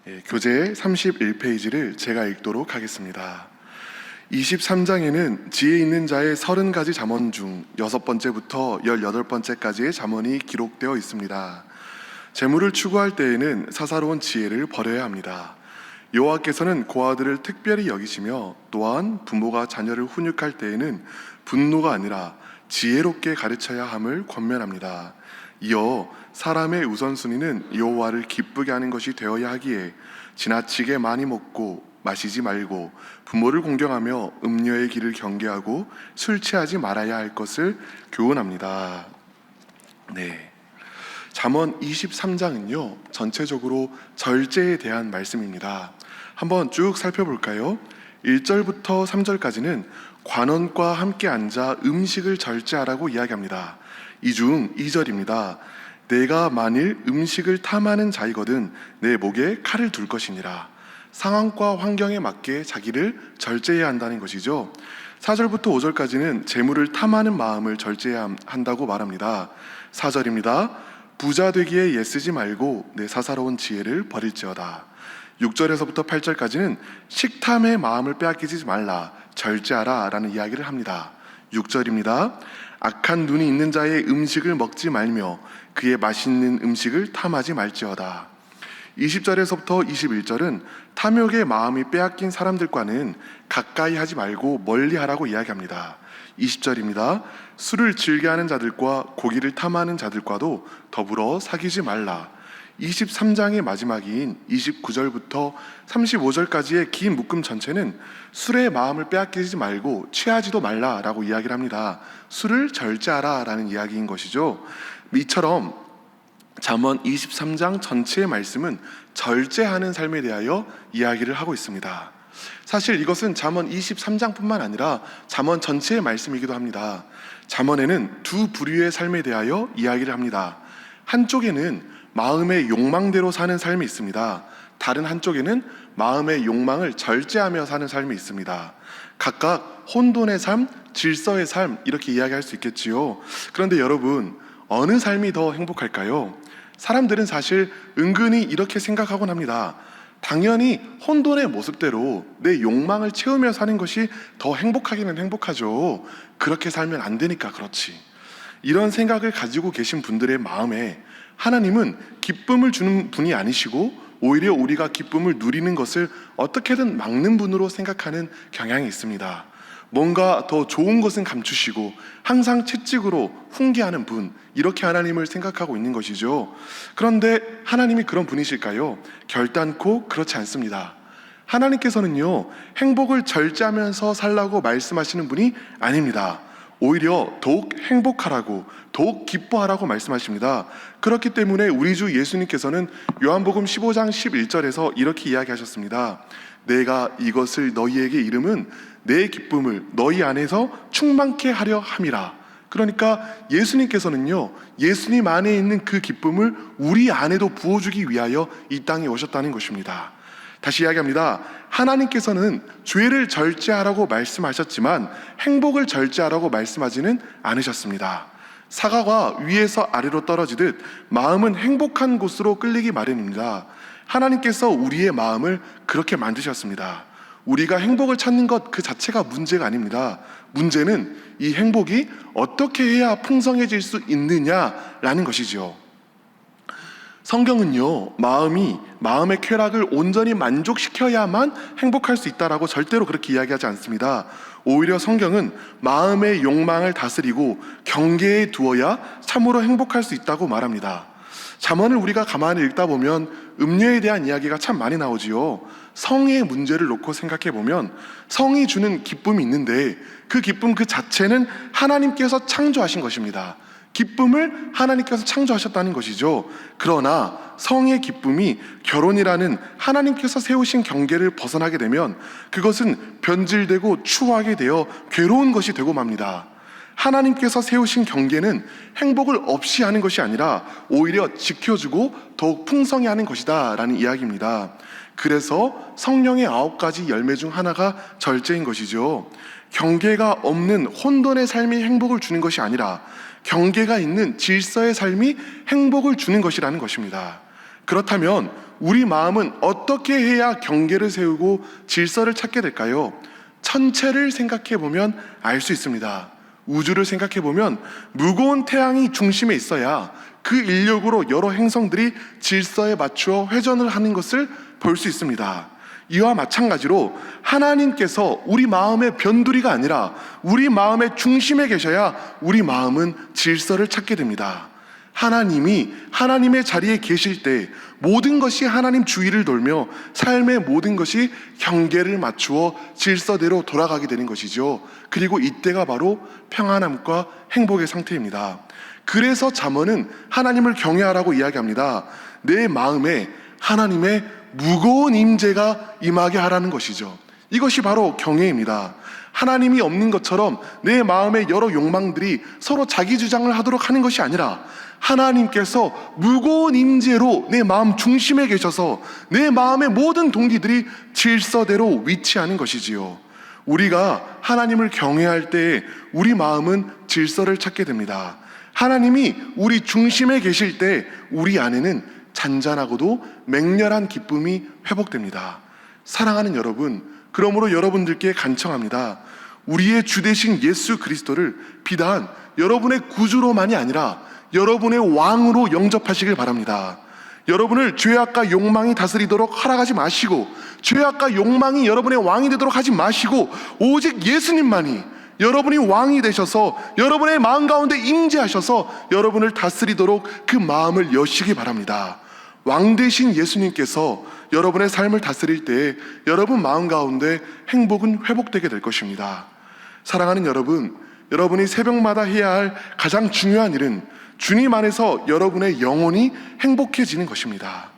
교재 31페이지를 제가 읽도록 하겠습니다. 23장에는 지혜 있는 자의 30가지 잠언 중 6번째부터 18번째까지의 잠언이 기록되어 있습니다. 재물을 추구할 때에는 사사로운 지혜를 버려야 합니다. 여호와께서는 고아들을 특별히 여기시며 또한 부모가 자녀를 훈육할 때에는 분노가 아니라 지혜롭게 가르쳐야 함을 권면합니다. 이어 사람의 우선순위는 여호와를 기쁘게 하는 것이 되어야 하기에 지나치게 많이 먹고 마시지 말고 부모를 공경하며 음녀의 길을 경계하고 술 취하지 말아야 할 것을 교훈합니다. 잠언 23장은요 전체적으로 절제에 대한 말씀입니다. 한번 쭉 살펴볼까요? 1절부터 3절까지는 관원과 함께 앉아 음식을 절제하라고 이야기합니다. 이 중 2절입니다. 내가 만일 음식을 탐하는 자이거든 내 목에 칼을 둘 것이니라. 상황과 환경에 맞게 자기를 절제해야 한다는 것이죠. 4절부터 5절까지는 재물을 탐하는 마음을 절제해야 한다고 말합니다. 4절입니다. 부자 되기에 애쓰지 말고 내 사사로운 지혜를 버릴지어다. 6절에서부터 8절까지는 식탐의 마음을 빼앗기지 말라, 절제하라 라는 이야기를 합니다. 6절입니다. 악한 눈이 있는 자의 음식을 먹지 말며 그의 맛있는 음식을 탐하지 말지어다. 20절에서부터 21절은 탐욕의 마음이 빼앗긴 사람들과는 가까이 하지 말고 멀리 하라고 이야기합니다. 20절입니다. 술을 즐겨하는 자들과 고기를 탐하는 자들과도 더불어 사귀지 말라. 23장의 마지막인 29절부터 35절까지의 긴 묶음 전체는 술의 마음을 빼앗기지 말고 취하지도 말라라고 이야기를 합니다. 술을 절제하라라는 이야기인 것이죠. 이처럼 잠언 23장 전체의 말씀은 절제하는 삶에 대하여 이야기를 하고 있습니다. 사실 이것은 잠언 23장뿐만 아니라 잠언 전체의 말씀이기도 합니다. 잠언에는 두 부류의 삶에 대하여 이야기를 합니다. 한쪽에는 마음의 욕망대로 사는 삶이 있습니다. 다른 한쪽에는 마음의 욕망을 절제하며 사는 삶이 있습니다. 각각 혼돈의 삶, 질서의 삶 이렇게 이야기할 수 있겠지요. 그런데 여러분, 어느 삶이 더 행복할까요? 사람들은 사실 은근히 이렇게 생각하곤 합니다. 당연히 혼돈의 모습대로 내 욕망을 채우며 사는 것이 더 행복하기는 행복하죠. 그렇게 살면 안 되니까 그렇지. 이런 생각을 가지고 계신 분들의 마음에 하나님은 기쁨을 주는 분이 아니시고 오히려 우리가 기쁨을 누리는 것을 어떻게든 막는 분으로 생각하는 경향이 있습니다. 뭔가 더 좋은 것은 감추시고 항상 채찍으로 훈계하는 분, 이렇게 하나님을 생각하고 있는 것이죠. 그런데 하나님이 그런 분이실까요? 결단코 그렇지 않습니다. 하나님께서는요, 행복을 절제하면서 살라고 말씀하시는 분이 아닙니다. 오히려 더욱 행복하라고, 더욱 기뻐하라고 말씀하십니다. 그렇기 때문에 우리 주 예수님께서는 요한복음 15장 11절에서 이렇게 이야기하셨습니다. 내가 이것을 너희에게 이름은 내 기쁨을 너희 안에서 충만케 하려 함이라. 그러니까 예수님께서는요, 예수님 안에 있는 그 기쁨을 우리 안에도 부어주기 위하여 이 땅에 오셨다는 것입니다. 다시 이야기합니다. 하나님께서는 죄를 절제하라고 말씀하셨지만 행복을 절제하라고 말씀하지는 않으셨습니다. 사과가 위에서 아래로 떨어지듯 마음은 행복한 곳으로 끌리기 마련입니다. 하나님께서 우리의 마음을 그렇게 만드셨습니다. 우리가 행복을 찾는 것 그 자체가 문제가 아닙니다. 문제는 이 행복이 어떻게 해야 풍성해질 수 있느냐라는 것이죠. 성경은요, 마음의 쾌락을 온전히 만족시켜야만 행복할 수 있다라고 절대로 그렇게 이야기하지 않습니다. 오히려 성경은 마음의 욕망을 다스리고 경계에 두어야 참으로 행복할 수 있다고 말합니다. 잠언을 우리가 가만히 읽다 보면 음료에 대한 이야기가 참 많이 나오지요. 성의 문제를 놓고 생각해 보면 성이 주는 기쁨이 있는데 그 기쁨 그 자체는 하나님께서 창조하신 것입니다. 기쁨을 하나님께서 창조하셨다는 것이죠. 그러나 성의 기쁨이 결혼이라는 하나님께서 세우신 경계를 벗어나게 되면 그것은 변질되고 추하게 되어 괴로운 것이 되고 맙니다. 하나님께서 세우신 경계는 행복을 없이 하는 것이 아니라 오히려 지켜주고 더욱 풍성히 하는 것이다 라는 이야기입니다. 그래서 성령의 9가지 열매 중 하나가 절제인 것이죠. 경계가 없는 혼돈의 삶이 행복을 주는 것이 아니라 경계가 있는 질서의 삶이 행복을 주는 것이라는 것입니다. 그렇다면 우리 마음은 어떻게 해야 경계를 세우고 질서를 찾게 될까요? 천체를 생각해 보면 알 수 있습니다. 우주를 생각해 보면 무거운 태양이 중심에 있어야 그 인력으로 여러 행성들이 질서에 맞추어 회전을 하는 것을 볼 수 있습니다. 이와 마찬가지로 하나님께서 우리 마음의 변두리가 아니라 우리 마음의 중심에 계셔야 우리 마음은 질서를 찾게 됩니다. 하나님이 하나님의 자리에 계실 때 모든 것이 하나님 주위를 돌며 삶의 모든 것이 경계를 맞추어 질서대로 돌아가게 되는 것이죠. 그리고 이때가 바로 평안함과 행복의 상태입니다. 그래서 잠언은 하나님을 경외하라고 이야기합니다. 내 마음에 하나님의 무거운 임재가 임하게 하라는 것이죠. 이것이 바로 경외입니다. 하나님이 없는 것처럼 내 마음의 여러 욕망들이 서로 자기 주장을 하도록 하는 것이 아니라 하나님께서 무거운 임재로 내 마음 중심에 계셔서 내 마음의 모든 동기들이 질서대로 위치하는 것이지요. 우리가 하나님을 경외할 때 우리 마음은 질서를 찾게 됩니다. 하나님이 우리 중심에 계실 때 우리 안에는 잔잔하고도 맹렬한 기쁨이 회복됩니다. 사랑하는 여러분, 그러므로 여러분들께 간청합니다. 우리의 주 되신 예수 그리스도를 비단 여러분의 구주로만이 아니라 여러분의 왕으로 영접하시길 바랍니다. 여러분을 죄악과 욕망이 다스리도록 허락하지 마시고 죄악과 욕망이 여러분의 왕이 되도록 하지 마시고 오직 예수님만이 여러분이 왕이 되셔서 여러분의 마음 가운데 임재하셔서 여러분을 다스리도록 그 마음을 여시기 바랍니다. 왕 되신 예수님께서 여러분의 삶을 다스릴 때 여러분 마음 가운데 행복은 회복되게 될 것입니다. 사랑하는 여러분, 여러분이 새벽마다 해야 할 가장 중요한 일은 주님 안에서 여러분의 영혼이 행복해지는 것입니다.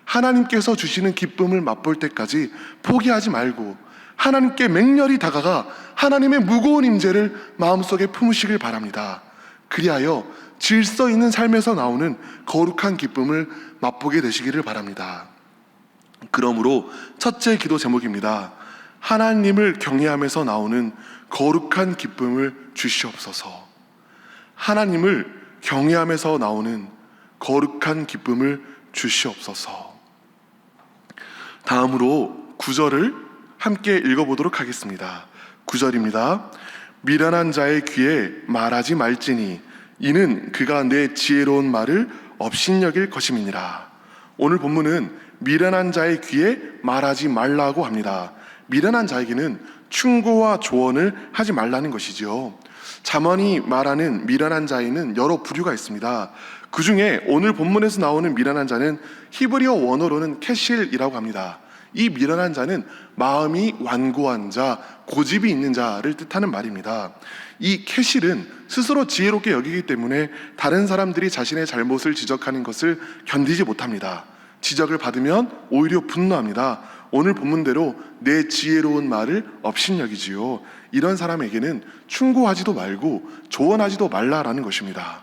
하나님께서 주시는 기쁨을 맛볼 때까지 포기하지 말고 하나님께 맹렬히 다가가 하나님의 무거운 임재를 마음속에 품으시길 바랍니다. 그리하여 질서 있는 삶에서 나오는 거룩한 기쁨을 맛보게 되시기를 바랍니다. 그러므로 첫째 기도 제목입니다. 하나님을 경외하면서 나오는 거룩한 기쁨을 주시옵소서. 하나님을 경외하면서 나오는 거룩한 기쁨을 주시옵소서. 다음으로 9절을 함께 읽어보도록 하겠습니다. 9절입니다. 미련한 자의 귀에 말하지 말지니 이는 그가 내 지혜로운 말을 업신여길 것임이니라. 오늘 본문은 미련한 자의 귀에 말하지 말라고 합니다. 미련한 자에게는 충고와 조언을 하지 말라는 것이지요. 잠언이 말하는 미련한 자에는 여러 부류가 있습니다. 그 중에 오늘 본문에서 나오는 미련한 자는 히브리어 원어로는 캐실이라고 합니다. 이 미련한 자는 마음이 완고한 자, 고집이 있는 자를 뜻하는 말입니다. 이 캐실은 스스로 지혜롭게 여기기 때문에 다른 사람들이 자신의 잘못을 지적하는 것을 견디지 못합니다. 지적을 받으면 오히려 분노합니다. 오늘 본문대로 내 지혜로운 말을 업신여기지요. 이런 사람에게는 충고하지도 말고 조언하지도 말라라는 것입니다.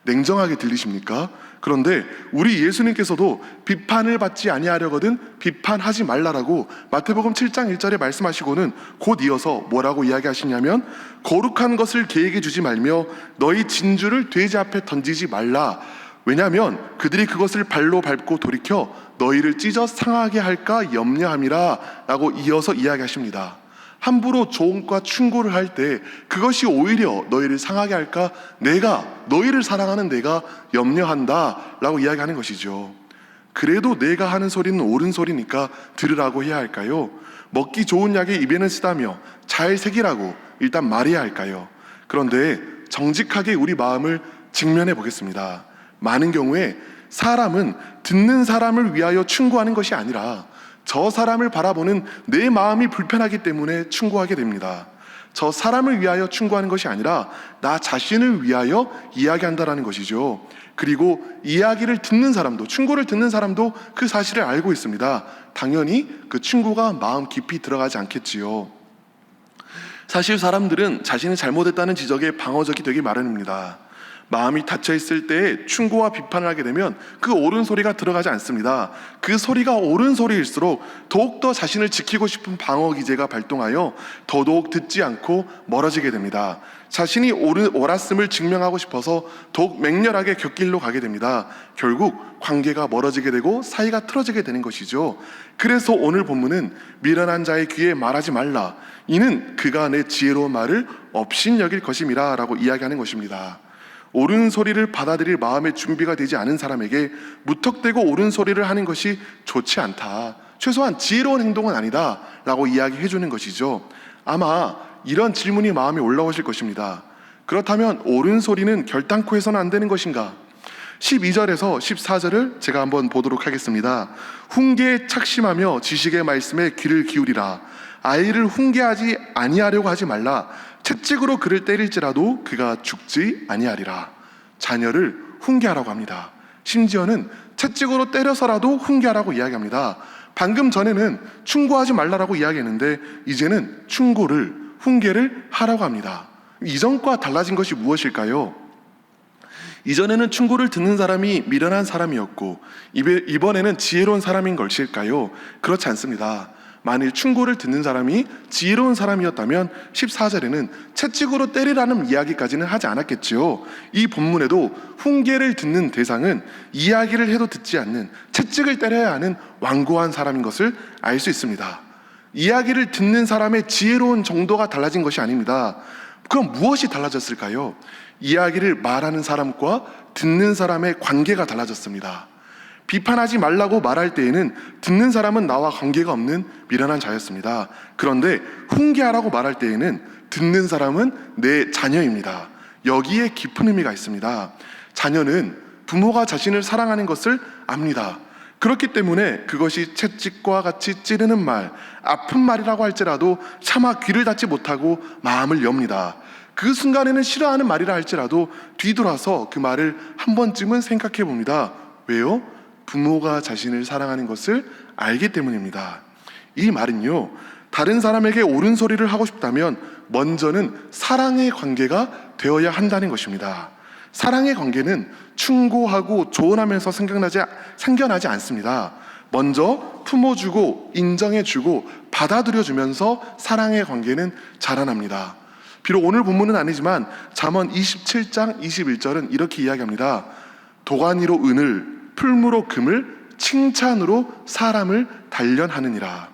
냉정하게 들리십니까? 그런데 우리 예수님께서도 비판을 받지 아니하려거든 비판하지 말라라고 마태복음 7장 1절에 말씀하시고는 곧 이어서 뭐라고 이야기하시냐면 거룩한 것을 개에게 주지 말며 너희 진주를 돼지 앞에 던지지 말라. 왜냐하면 그들이 그것을 발로 밟고 돌이켜 너희를 찢어 상하게 할까 염려함이라 라고 이어서 이야기하십니다. 함부로 조언과 충고를 할 때 그것이 오히려 너희를 상하게 할까 너희를 사랑하는 내가 염려한다 라고 이야기하는 것이죠. 그래도 내가 하는 소리는 옳은 소리니까 들으라고 해야 할까요? 먹기 좋은 약에 입에는 쓰다며 잘 새기라고 일단 말해야 할까요? 그런데 정직하게 우리 마음을 직면해 보겠습니다. 많은 경우에 사람은 듣는 사람을 위하여 충고하는 것이 아니라 저 사람을 바라보는 내 마음이 불편하기 때문에 충고하게 됩니다. 저 사람을 위하여 충고하는 것이 아니라 나 자신을 위하여 이야기한다라는 것이죠. 그리고 이야기를 듣는 사람도, 충고를 듣는 사람도 그 사실을 알고 있습니다. 당연히 그 충고가 마음 깊이 들어가지 않겠지요. 사실 사람들은 자신이 잘못했다는 지적에 방어적이 되기 마련입니다. 마음이 닫혀 있을 때에 충고와 비판을 하게 되면 그 옳은 소리가 들어가지 않습니다. 그 소리가 옳은 소리일수록 더욱더 자신을 지키고 싶은 방어 기제가 발동하여 더더욱 듣지 않고 멀어지게 됩니다. 자신이 옳았음을 증명하고 싶어서 더욱 맹렬하게 곁길로 가게 됩니다. 결국 관계가 멀어지게 되고 사이가 틀어지게 되는 것이죠. 그래서 오늘 본문은 미련한 자의 귀에 말하지 말라. 이는 그가 내 지혜로운 말을 업신여길 것임이라 라고 이야기하는 것입니다. 옳은 소리를 받아들일 마음의 준비가 되지 않은 사람에게 무턱대고 옳은 소리를 하는 것이 좋지 않다, 최소한 지혜로운 행동은 아니다 라고 이야기해 주는 것이죠. 아마 이런 질문이 마음에 올라오실 것입니다. 그렇다면 옳은 소리는 결단코 해서는 안 되는 것인가? 12절에서 14절을 제가 한번 보도록 하겠습니다. 훈계에 착심하며 지식의 말씀에 귀를 기울이라. 아이를 훈계하지 아니하려고 하지 말라. 채찍으로 그를 때릴지라도 그가 죽지 아니하리라. 자녀를 훈계하라고 합니다. 심지어는 채찍으로 때려서라도 훈계하라고 이야기합니다. 방금 전에는 충고하지 말라라고 이야기했는데 이제는 충고를, 훈계를 하라고 합니다. 이전과 달라진 것이 무엇일까요? 이전에는 충고를 듣는 사람이 미련한 사람이었고 이번에는 지혜로운 사람인 것일까요? 그렇지 않습니다. 만일 충고를 듣는 사람이 지혜로운 사람이었다면 14절에는 채찍으로 때리라는 이야기까지는 하지 않았겠지요. 이 본문에도 훈계를 듣는 대상은 이야기를 해도 듣지 않는, 채찍을 때려야 하는 완고한 사람인 것을 알 수 있습니다. 이야기를 듣는 사람의 지혜로운 정도가 달라진 것이 아닙니다. 그럼 무엇이 달라졌을까요? 이야기를 말하는 사람과 듣는 사람의 관계가 달라졌습니다. 비판하지 말라고 말할 때에는 듣는 사람은 나와 관계가 없는 미련한 자였습니다. 그런데 훈계하라고 말할 때에는 듣는 사람은 내 자녀입니다. 여기에 깊은 의미가 있습니다. 자녀는 부모가 자신을 사랑하는 것을 압니다. 그렇기 때문에 그것이 채찍과 같이 찌르는 말, 아픈 말이라고 할지라도 차마 귀를 닫지 못하고 마음을 엽니다. 그 순간에는 싫어하는 말이라 할지라도 뒤돌아서 그 말을 한 번쯤은 생각해 봅니다. 왜요? 부모가 자신을 사랑하는 것을 알기 때문입니다. 이 말은요, 다른 사람에게 옳은 소리를 하고 싶다면 먼저는 사랑의 관계가 되어야 한다는 것입니다. 사랑의 관계는 충고하고 조언하면서 생겨나지 않습니다. 먼저 품어주고 인정해주고 받아들여주면서 사랑의 관계는 자라납니다. 비록 오늘 본문은 아니지만 잠언 27장 21절은 이렇게 이야기합니다. 도가니로 은을, 풀무로 금을, 칭찬으로 사람을 단련하느니라.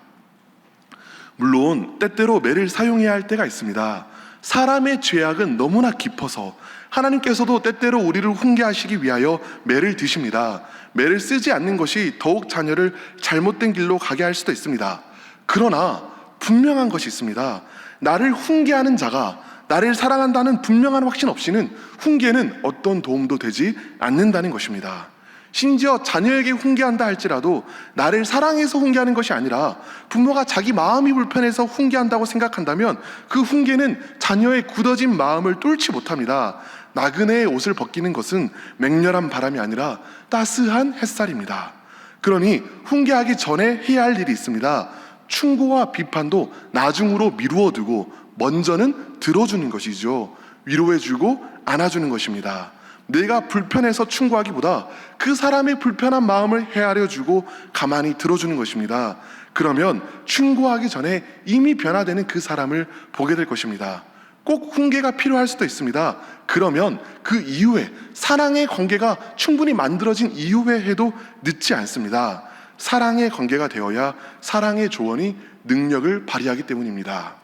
물론 때때로 매를 사용해야 할 때가 있습니다. 사람의 죄악은 너무나 깊어서 하나님께서도 때때로 우리를 훈계하시기 위하여 매를 드십니다. 매를 쓰지 않는 것이 더욱 자녀를 잘못된 길로 가게 할 수도 있습니다. 그러나 분명한 것이 있습니다. 나를 훈계하는 자가 나를 사랑한다는 분명한 확신 없이는 훈계는 어떤 도움도 되지 않는다는 것입니다. 심지어 자녀에게 훈계한다 할지라도 나를 사랑해서 훈계하는 것이 아니라 부모가 자기 마음이 불편해서 훈계한다고 생각한다면 그 훈계는 자녀의 굳어진 마음을 뚫지 못합니다. 나그네의 옷을 벗기는 것은 맹렬한 바람이 아니라 따스한 햇살입니다. 그러니 훈계하기 전에 해야 할 일이 있습니다. 충고와 비판도 나중으로 미루어두고 먼저는 들어주는 것이죠. 위로해주고 안아주는 것입니다. 내가 불편해서 충고하기보다 그 사람의 불편한 마음을 헤아려주고 가만히 들어주는 것입니다. 그러면 충고하기 전에 이미 변화되는 그 사람을 보게 될 것입니다. 꼭 훈계가 필요할 수도 있습니다. 그러면 그 이후에 사랑의 관계가 충분히 만들어진 이후에 해도 늦지 않습니다. 사랑의 관계가 되어야 사랑의 조언이 능력을 발휘하기 때문입니다.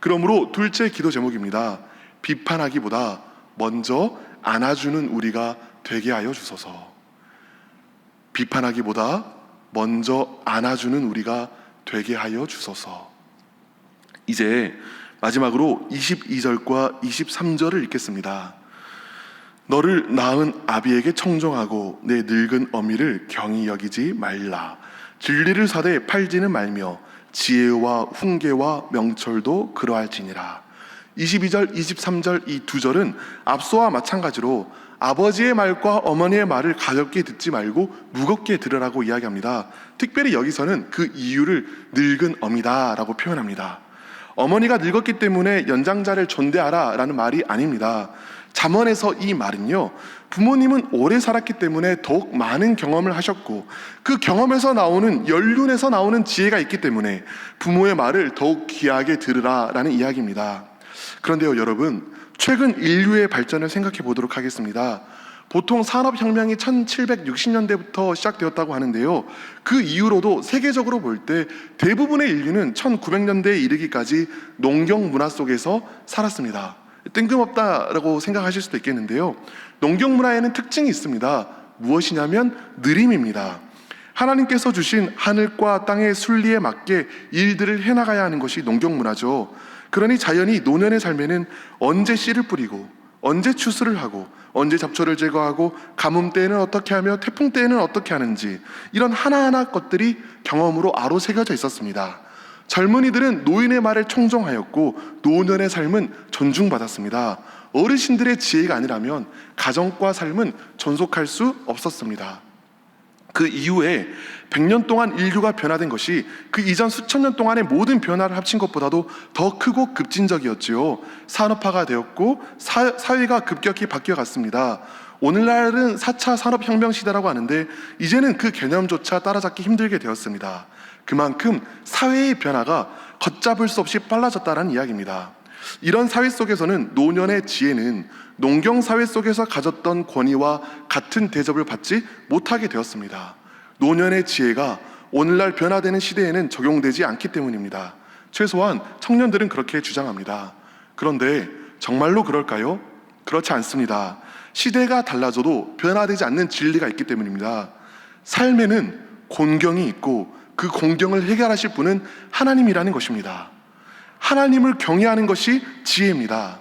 그러므로 둘째 기도 제목입니다. 비판하기보다 먼저 안아주는 우리가 되게 하여 주소서. 비판하기보다 먼저 안아주는 우리가 되게 하여 주소서. 이제 마지막으로 22절과 23절을 읽겠습니다. 너를 낳은 아비에게 청종하고 내 늙은 어미를 경히 여기지 말라. 진리를 사되 팔지는 말며 지혜와 훈계와 명철도 그러할지니라. 22절, 23절 이 두 절은 앞서와 마찬가지로 아버지의 말과 어머니의 말을 가볍게 듣지 말고 무겁게 들으라고 이야기합니다. 특별히 여기서는 그 이유를 늙은 어미다 라고 표현합니다. 어머니가 늙었기 때문에 연장자를 존대하라 라는 말이 아닙니다. 잠언에서 이 말은요, 부모님은 오래 살았기 때문에 더욱 많은 경험을 하셨고 그 경험에서 나오는 연륜에서 나오는 지혜가 있기 때문에 부모의 말을 더욱 귀하게 들으라라는 이야기입니다. 그런데요 여러분, 최근 인류의 발전을 생각해 보도록 하겠습니다. 보통 산업혁명이 1760년대부터 시작되었다고 하는데요, 그 이후로도 세계적으로 볼 때 대부분의 인류는 1900년대에 이르기까지 농경 문화 속에서 살았습니다. 뜬금없다라고 생각하실 수도 있겠는데요, 농경 문화에는 특징이 있습니다. 무엇이냐면 느림입니다. 하나님께서 주신 하늘과 땅의 순리에 맞게 일들을 해나가야 하는 것이 농경 문화죠. 그러니 자연이 노년의 삶에는 언제 씨를 뿌리고 언제 추수를 하고 언제 잡초를 제거하고 가뭄 때에는 어떻게 하며 태풍 때에는 어떻게 하는지, 이런 하나하나 것들이 경험으로 아로 새겨져 있었습니다. 젊은이들은 노인의 말을 청종하였고 노년의 삶은 존중받았습니다. 어르신들의 지혜가 아니라면 가정과 삶은 존속할 수 없었습니다. 그 이후에 100년 동안 인류가 변화된 것이 그 이전 수천 년 동안의 모든 변화를 합친 것보다도 더 크고 급진적이었지요. 산업화가 되었고 사회가 급격히 바뀌어갔습니다. 오늘날은 4차 산업혁명 시대라고 하는데 이제는 그 개념조차 따라잡기 힘들게 되었습니다. 그만큼 사회의 변화가 걷잡을 수 없이 빨라졌다는 이야기입니다. 이런 사회 속에서는 노년의 지혜는 농경사회 속에서 가졌던 권위와 같은 대접을 받지 못하게 되었습니다. 노년의 지혜가 오늘날 변화되는 시대에는 적용되지 않기 때문입니다. 최소한 청년들은 그렇게 주장합니다. 그런데 정말로 그럴까요? 그렇지 않습니다. 시대가 달라져도 변화되지 않는 진리가 있기 때문입니다. 삶에는 곤경이 있고 그 곤경을 해결하실 분은 하나님이라는 것입니다. 하나님을 경외하는 것이 지혜입니다.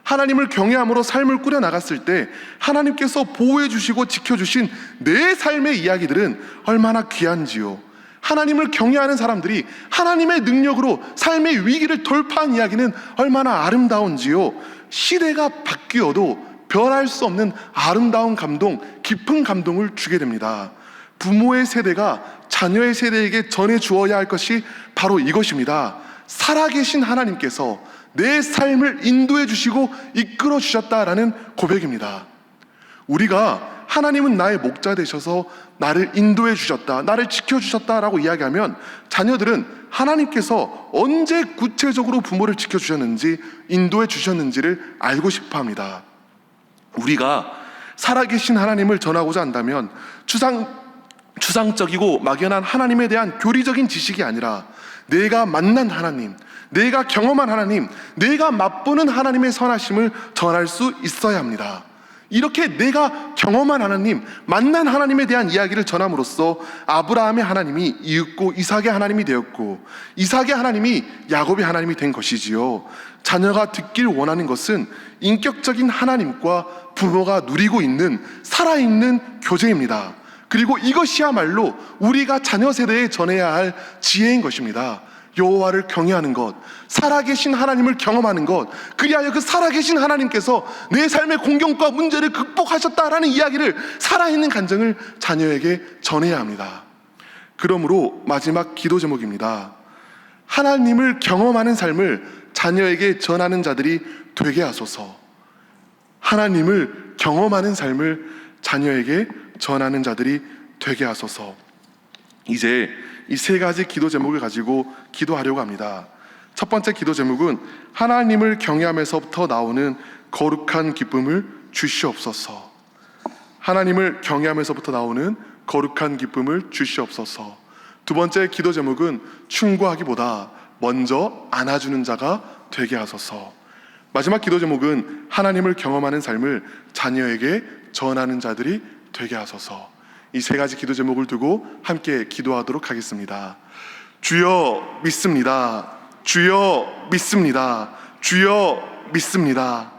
하나님을 경외함으로 삶을 꾸려나갔을 때 하나님께서 보호해 주시고 지켜주신 내 삶의 이야기들은 얼마나 귀한지요. 하나님을 경외하는 사람들이 하나님의 능력으로 삶의 위기를 돌파한 이야기는 얼마나 아름다운지요. 시대가 바뀌어도 변할 수 없는 아름다운 감동, 깊은 감동을 주게 됩니다. 부모의 세대가 자녀의 세대에게 전해 주어야 할 것이 바로 이것입니다. 살아계신 하나님께서 내 삶을 인도해 주시고 이끌어 주셨다라는 고백입니다. 우리가 하나님은 나의 목자 되셔서 나를 인도해 주셨다, 나를 지켜주셨다라고 이야기하면 자녀들은 하나님께서 언제 구체적으로 부모를 지켜주셨는지, 인도해 주셨는지를 알고 싶어합니다. 우리가 살아계신 하나님을 전하고자 한다면 추상적이고 막연한 하나님에 대한 교리적인 지식이 아니라 내가 만난 하나님, 내가 경험한 하나님, 내가 맛보는 하나님의 선하심을 전할 수 있어야 합니다. 이렇게 내가 경험한 하나님, 만난 하나님에 대한 이야기를 전함으로써 아브라함의 하나님이 이윽고 이삭의 하나님이 되었고 이삭의 하나님이 야곱의 하나님이 된 것이지요. 자녀가 듣길 원하는 것은 인격적인 하나님과 부모가 누리고 있는 살아있는 교제입니다. 그리고 이것이야말로 우리가 자녀 세대에 전해야 할 지혜인 것입니다. 여호와를 경외하는 것, 살아계신 하나님을 경험하는 것, 그리하여 그 살아계신 하나님께서 내 삶의 공경과 문제를 극복하셨다라는 이야기를, 살아있는 간증을 자녀에게 전해야 합니다. 그러므로 마지막 기도 제목입니다. 하나님을 경험하는 삶을 자녀에게 전하는 자들이 되게 하소서. 하나님을 경험하는 삶을 자녀에게 전하는 자들이 되게 하소서. 이제 이 세 가지 기도 제목을 가지고 기도하려고 합니다. 첫 번째 기도 제목은 하나님을 경외하면서부터 나오는 거룩한 기쁨을 주시옵소서. 하나님을 경외하면서부터 나오는 거룩한 기쁨을 주시옵소서. 두 번째 기도 제목은 충고하기보다 먼저 안아주는 자가 되게 하소서. 마지막 기도 제목은 하나님을 경험하는 삶을 자녀에게 전하는 자들이 되게 하소서. 이 세 가지 기도 제목을 두고 함께 기도하도록 하겠습니다. 주여 믿습니다. 주여 믿습니다. 주여 믿습니다.